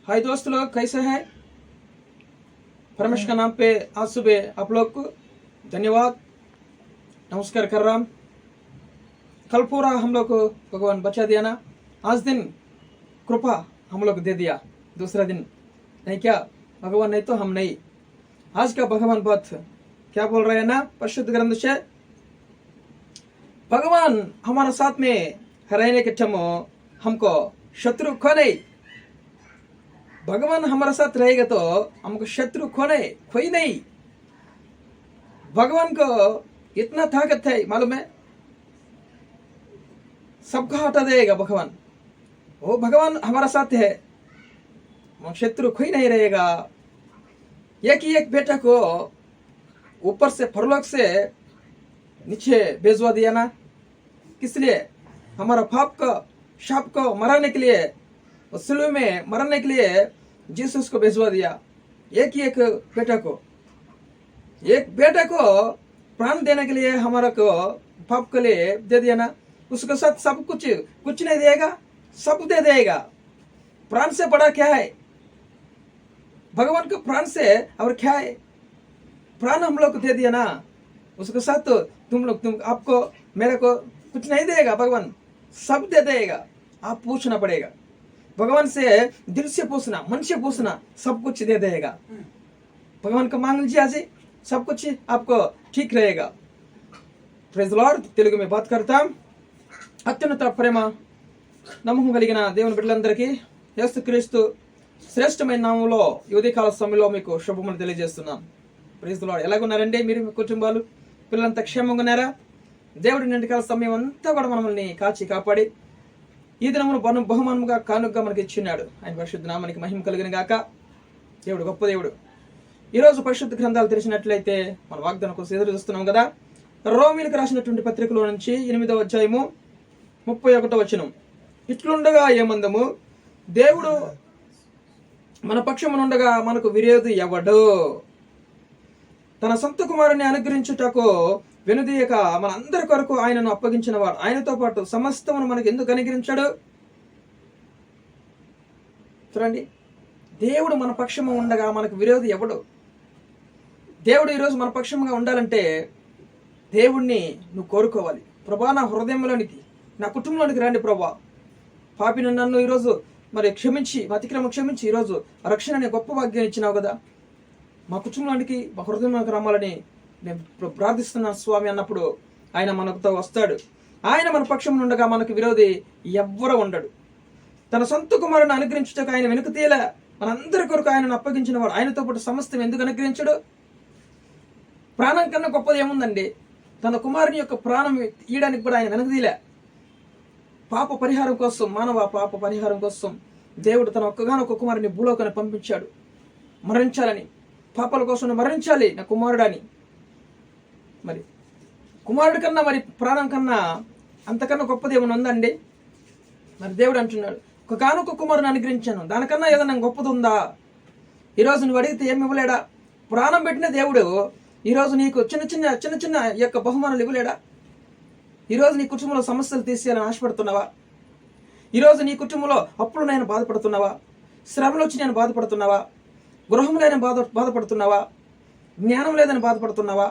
हाय दोस्त लोग, कैसे हैं? परमेश्वर के नाम पे आज सुबह आप लोग को धन्यवाद नमस्कार कर रहा हूँ। कल पूरा हम लोग को भगवान बचा दिया ना, आज दिन कृपा हम लोग दे दिया, दूसरा दिन नहीं क्या भगवान नहीं तो हम नहीं। आज का भगवान बात क्या बोल रहे हैं ना, परिशुद्ध ग्रंथ से भगवान हमारे साथ में रहने के टाइम हमको शत्रु को नहीं, भगवान हमारे साथ रहेगा तो हमको शत्रु कोई नहीं। भगवान को इतना ताकत है, मालूम है, सबको हटा देगा भगवान। वो भगवान हमारा साथ है, शत्रु कोई नहीं रहेगा। एक ही एक बेटा को ऊपर से परलोक से नीचे भेजवा दिया ना, किस लिए? हमारा पाप को शाप को मराने के लिए, सिलुवे में मरने के लिए जीसस को भेजवा दिया। एक ही एक बेटा को, एक बेटा को प्राण देने के लिए हमारा को पाप के लिए दे दिया ना। उसके साथ सब कुछ नहीं देगा, सब दे देगा। प्राण से बड़ा क्या है? भगवान को प्राण से और क्या है? प्राण हम लोग को दे दिया ना, उसके साथ तो तुम आपको मेरे को कुछ नहीं देगा, भगवान सब दे देगा। आप पूछना पड़ेगा भगवान से, दिल से पूछना, मन से पूछना, सब कुछ दे देगा। भगवान को मांग लीजिए, आज सब कुछ आपको ठीक रहेगा। Praise Lord. తెలుగు में बात करता। అత్యున్నత ప్రేమ నమ్మకం కలిగిన దేవుని బిడ్డలందరికీ యేసుక్రీస్తు శ్రేష్టమైన నామంలో ఈ ఉదయకాల సమయంలో మీకు శుభములు తెలియజేస్తున్నాను. Praise the lord. ఎలాగున్నారండి మీరు, మీ కుటుంబాలు, పిల్లలంతా క్షేమంగా ఉన్నారా? దేవుడి నిండుకాల సమయం అంతా కూడా మనల్ని కాచి కాపాడి ఈ దినమును బహుమానముగా కానుకగా మనకి ఇచ్చినాడు. ఆయన పరిశుద్ధ నామానికి మహిమ కలిగిన గాక. దేవుడు గొప్ప దేవుడు. ఈరోజు పరిశుద్ధ గ్రంథాలు తెరిచినట్లయితే మన వాగ్దానం కోసం ఎదురు చూస్తున్నాం కదా. రోమీలకు రాసినటువంటి పత్రికలో నుంచి 8వ అధ్యాయము 31వ వచనం. ఇట్లుండగా ఏమందము, దేవుడు మన పక్షమునుండగా మనకు విరోధి ఎవడు? తన సొంత కుమారుని అనుగ్రహించుటకు వెనుదీయక మన అందరి కొరకు ఆయనను అప్పగించిన వాడు, ఆయనతో పాటు సమస్తమును మనకు ఎందుకు అనుగ్రహించాడు? చూడండి, దేవుడు మన పక్షము ఉండగా మనకు విరోధి ఎవడు? దేవుడు ఈరోజు మన పక్షముగా ఉండాలంటే దేవుణ్ణి నువ్వు కోరుకోవాలి. ప్రభా, నా హృదయంలోనికి, నా కుటుంబంలోనికి రండి ప్రభా. పాపిని నన్ను ఈరోజు మరి క్షమించి, మా అతిక్రమం క్షమించి ఈరోజు రక్షణ అనే గొప్ప భాగ్యం ఇచ్చినావు కదా, మా కుటుంబానికి, మా హృదయంలోకి రమ్మాలని నేను ప్రార్థిస్తున్నాను స్వామి అన్నప్పుడు ఆయన మనతో వస్తాడు. ఆయన మన పక్షం ఉండగా మనకు విరోధి ఎవ్వరూ ఉండడు. తన సొంత కుమారుని అనుగ్రహించుటకు ఆయన వెనుక తీయలే, మనందరి కొరకు ఆయనను అప్పగించిన వాడు, ఆయనతో పాటు సమస్తం ఎందుకు అనుగ్రహించడు? ప్రాణం కన్నా గొప్పది ఏముందండి? తన కుమారుని యొక్క ప్రాణం ఇయడానికి కూడా ఆయన వెనక తీయలే. పాప పరిహారం కోసం, మానవ పాప పరిహారం కోసం దేవుడు తన ఒక్కగానొక్క కుమారుని భూలోకాన్ని పంపించాడు, మరణించాలని, పాపాల కోసం మరణించాలి నా కుమారుడని. మరి కుమారుడి కన్నా, మరి ప్రాణం కన్నా అంతకన్నా గొప్పది ఏమైనా ఉందండి? మరి దేవుడు అంటున్నాడు, ఒకగానొక్క కుమారుని అనుగ్రహించాను, దానికన్నా ఏదైనా గొప్పది ఉందా? ఈరోజు నువ్వు అడిగితే ఏమి ఇవ్వలేడా? ప్రాణం పెట్టిన దేవుడు ఈరోజు నీకు చిన్న చిన్న యొక్క బహుమానాలు ఇవ్వలేడా? ఈరోజు నీ కుటుంబంలో సమస్యలు తీసేయాలని ఆశపడుతున్నావా? ఈరోజు నీ కుటుంబంలో అప్పులు నేను బాధపడుతున్నావా? శ్రమలు వచ్చి నేను బాధపడుతున్నావా? గృహం లేదని బాధపడుతున్నావా? జ్ఞానం లేదని బాధపడుతున్నావా?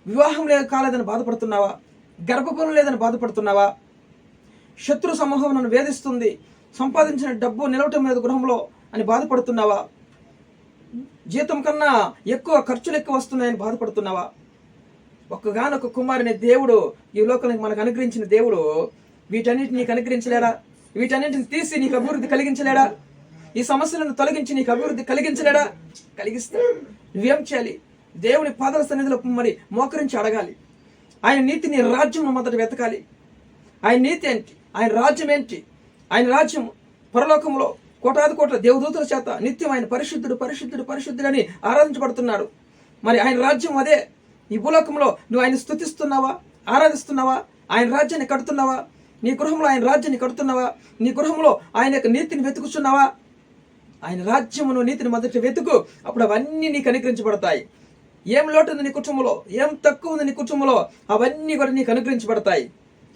వివాహం కాలేదని బాధపడుతున్నావా? గర్భఫలం లేదని బాధపడుతున్నావా? శత్రు సమూహం నన్ను వేధిస్తుంది, సంపాదించిన డబ్బు నిలవటం లేదు గృహంలో అని బాధపడుతున్నావా? జీతం కన్నా ఎక్కువ ఖర్చులు ఎక్కువ వస్తున్నాయని బాధపడుతున్నావా? ఒక్కగానొక్క కుమారుని దేవుడు ఈ లోకానికి మనకు అనుగ్రహించిన దేవుడు వీటన్నిటిని నీకు అనుగ్రహించలేడా? వీటన్నిటిని తీసి నీకు అభివృద్ధి కలిగించలేడా? ఈ సమస్యలను తొలగించి నీకు అభివృద్ధి కలిగించలేడా? కలిగిస్తే నువ్వేం చేయాలి? దేవుని పాదాల సన్నిధిలో మరి మోకరించి అడగాలి. ఆయన నీతిని, రాజ్యం మొదట వెతకాలి. ఆయన నీతి ఏంటి? ఆయన రాజ్యం ఏంటి? ఆయన రాజ్యం పరలోకంలో కోటాది కోట్ల దేవదూతల చేత నిత్యం ఆయన పరిశుద్ధుడు పరిశుద్ధుడు పరిశుద్ధుడని ఆరాధించబడుతున్నాడు. మరి ఆయన రాజ్యం అదే. ఈ భూలోకంలో నువ్వు ఆయన స్తుతిస్తున్నావా? ఆరాధిస్తున్నావా? ఆయన రాజ్యాన్ని కడుతున్నావా? నీ గృహంలో ఆయన రాజ్యాన్ని కడుతున్నావా? నీ గృహంలో ఆయన యొక్క నీతిని వెతుకుతున్నావా? ఆయన రాజ్యమును, నీతిని మొదట వెతుకు, అప్పుడు అవన్నీ నీకు అనుగ్రహించబడతాయి. ఏం లోటు ఉంది నీ కుటుంబంలో, ఏం తక్కువ ఉంది నీ కుటుంబంలో, అవన్నీ కూడా నీకు అనుగ్రహించబడతాయి.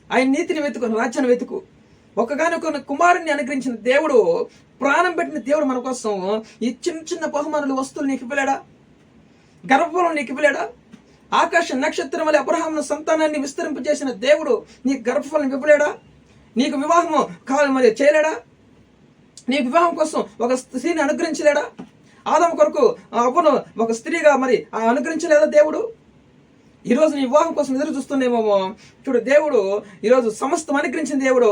ఆయన నీతిని వెతుకు, రాజ్యాన్ని వెతుకు. ఒకగానొక కుమారుణ్ణి అనుగ్రహించిన దేవుడు, ప్రాణం పెట్టిన దేవుడు మన కోసం ఈ చిన్న చిన్న బహుమానులు, వస్తువులు నీకు ఇవ్వలేడా? గర్భఫలం నీకు ఇవ్వలేడా? ఆకాశ నక్షత్రం వల్ల అబ్రహామును సంతానాన్ని విస్తరింపజేసిన దేవుడు నీకు గర్భఫలం ఇవ్వలేడా? నీకు వివాహము కావాలి మరి చేయలేడా? నీకు వివాహం కోసం ఒక స్త్రీని అనుగ్రహించలేడా? ఆదాము కొరకు అవ్వను ఒక స్త్రీగా మరి అనుగ్రహించలేదా దేవుడు? ఈరోజు నీ వివాహం కోసం ఎదురు చూస్తుండేమో. చూడు, దేవుడు ఈరోజు సమస్తం అనుగ్రహించిన దేవుడు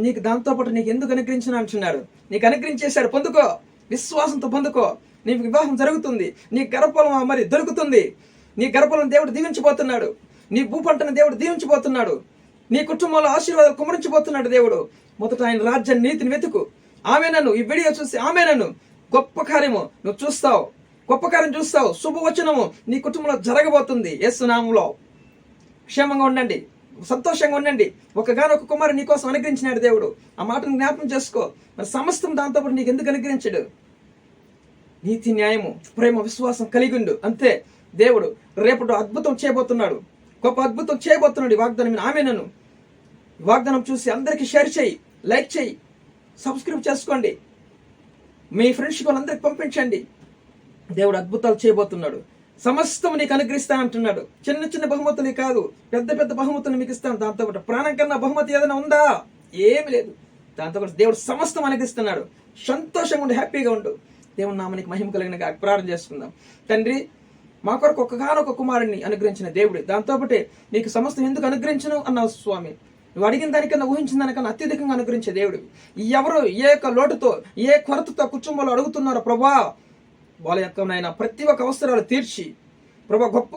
నీకు దాంతోపాటు నీకు ఎందుకు అనుగ్రహించిన అంటున్నాడు. నీకు అనుగ్రహించేశాడు, పొందుకో, విశ్వాసంతో పొందుకో. నీకు వివాహం జరుగుతుంది, నీ గర్భఫలం మరి దొరుకుతుంది. నీ గర్భఫలం దేవుడు దీవించబోతున్నాడు, నీ భూపంటను దేవుడు దీవించబోతున్నాడు, నీ కుటుంబంలో ఆశీర్వాదం కుమరించబోతున్నాడు దేవుడు. మొదట ఆయన రాజ్యాన్ని, నీతిని వెతుకు. ఆమె నన్ను ఈ వీడియో చూసి ఆమె నన్ను గొప్ప కార్యము నువ్వు చూస్తావు, గొప్ప కార్యం చూస్తావు. శుభవచనము నీ కుటుంబంలో జరగబోతుంది. యేసు నామములో క్షేమంగా ఉండండి, సంతోషంగా ఉండండి. ఒకగానొక కుమారు నీ కోసం అనుగ్రహించినాడు దేవుడు. ఆ మాటను జ్ఞాపకం చేసుకో. మరి సమస్తం దాంతోపాటు నీకు ఎందుకు అనుగ్రహించాడు? నీతి, న్యాయము, ప్రేమ, విశ్వాసం కలిగి ఉండు. అంతే. దేవుడు రేపటి అద్భుతం చేయబోతున్నాడు, గొప్ప అద్భుతం చేయబోతున్నాడు. ఈ వాగ్దానం ఆమె నన్ను వాగ్దానం చూసి అందరికీ షేర్ చేయి, లైక్ చేయి, సబ్స్క్రైబ్ చేసుకోండి, మీ ఫ్రెండ్స్కి వాళ్ళందరికీ పంపించండి. దేవుడు అద్భుతాలు చేయబోతున్నాడు. సమస్తం నీకు అనుగ్రహిస్తానంటున్నాడు. చిన్న చిన్న బహుమతులు కాదు, పెద్ద పెద్ద బహుమతులు మీకు ఇస్తాను. దాంతోపాటు ప్రాణం కన్నా బహుమతి ఏదైనా ఉందా? ఏమి లేదు. దాంతోపాటు దేవుడు సమస్తం అనుగ్రహిస్తున్నాడు. సంతోషంగా ఉండి, హ్యాపీగా ఉండు. దేవుని నామానికి మహిమ కలిగిన ప్రార్థన చేసుకుందాం. తండ్రి, మా కొరకు ఒకగానొక కుమారుణ్ణి అనుగ్రహించిన దేవుడు, దాంతోపాటు నీకు సమస్తం ఎందుకు అనుగ్రహించను అన్నావు స్వామి. నువ్వు అడిగిన దానికన్నా, ఊహించిన దానికన్నా అత్యధికంగా అనుగ్రహించే దేవుడు. ఎవరు ఏ యొక్క లోటుతో, ఏ కొరతతో కుటుంబంలో అడుగుతున్నారో ప్రభా, వాళ్ళ యొక్క నాయన ప్రతి ఒక్క అవసరాలు తీర్చి ప్రభా గొప్ప